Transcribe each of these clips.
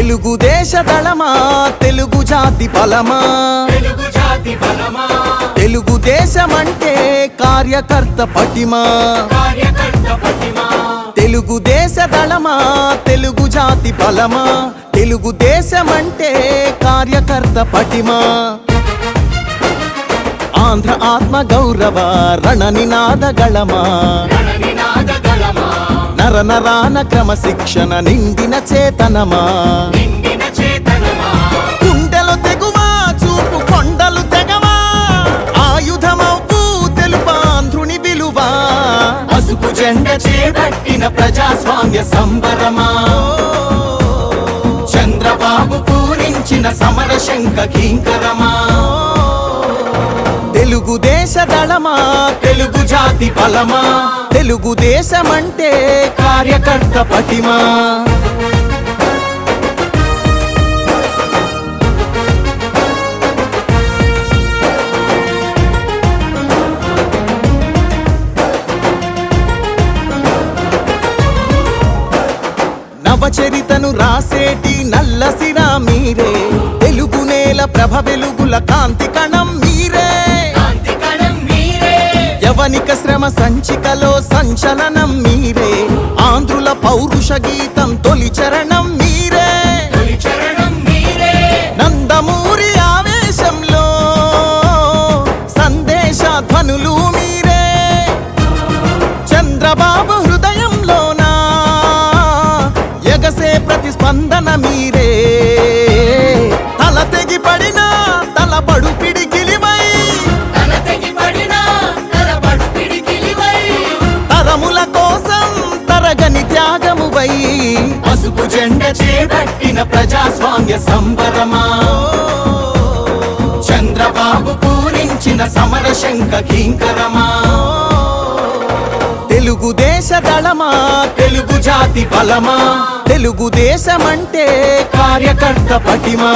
తెలుగుదేశ దళమా తెలుగు జాతి బలమా తెలుగుదేశమంటే కార్యకర్త పటిమా తెలుగుదేశ దళమా తెలుగు జాతి బలమా తెలుగుదేశమంటే కార్యకర్త పటిమా ఆంధ్ర ఆత్మ గౌరవ రణనినాద గళమా నర నరాన క్రమశిక్షణ నిండిన చేతనమా గుండెలు తెగువా చూపు కొండలు తెగవా ఆయుధమవు తెలుపాంధ్రుని విలువా పసుపు జెండ చేపట్టిన ప్రజాస్వామ్య సంబరమా చంద్రబాబు పూరించిన సమర శంఖ కింకరమా తెలుగుదేశ దళమా తెలుగు జాతి బలమా తెలుగుదేశమంటే కార్యకర్త పటిమా నవచరితను రాసేటి నల్లసిరా మీరే తెలుగు నేల ప్రభ వెలుగుల కాంతి కణం మీరే యవనిక శ్రమ సంచికలో సంచలనం మీరే ఆంధ్రుల పౌరుష గీతం తొలి చరణం మీరే నందమూరి ఆవేశంలో సందేశ ధ్వనులు మీరే చంద్రబాబు హృదయంలోనా ఎగసే ప్రతిస్పందన మీరే తల తెగి పడిన తలపడు పిడికిలివై తరముల కోసం తరగని త్యాగమువై పసుపు జెండ చేపట్టిన ప్రజాస్వామ్య సంబరమా చంద్రబాబు పూరించిన సమర శంఖ కింకరమా తెలుగుదేశ దళమా తెలుగు జాతి బలమా తెలుగుదేశమంటే కార్యకర్త పటిమా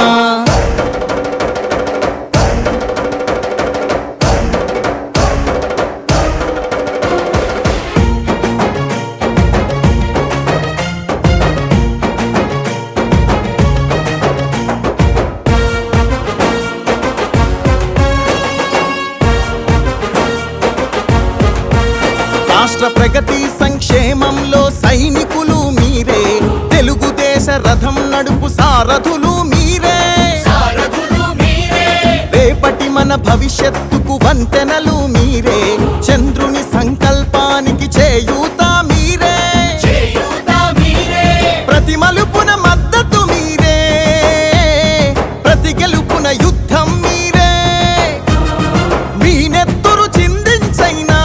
రాష్ట్ర ప్రగతి సంక్షేమంలో సైనికులు మీరే తెలుగుదేశ రథం నడుపు సారథులు మీరే రేపటి మన భవిష్యత్తుకు వంతెనలు మీరే చంద్రుని సంకల్పానికి చేయూత మీరే ప్రతి మలుపున మద్దతు మీరే ప్రతి గెలుపున యుద్ధం మీరే మీ నెత్తురు చిందించైనా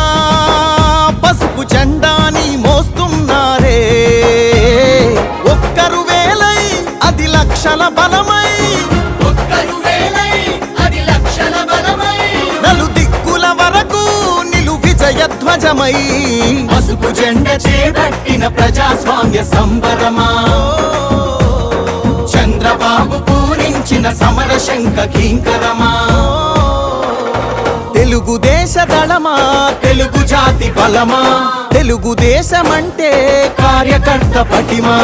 పసుపు జెండాని మోస్తున్నారే ఒక్కరు వేలై అది లక్షల బలమై నలు దిక్కుల వరకు నిలు విజయ ధ్వజమై పసుపు జెండ చేపట్టిన ప్రజాస్వామ్య సంబరమా చంద్రబాబు పూరించిన సమర శంఖ కింకరమా తెలుగుదేశ దళమా తెలుగు జాతి బలమా తెలుగుదేశమంటే కార్యకర్త పటిమా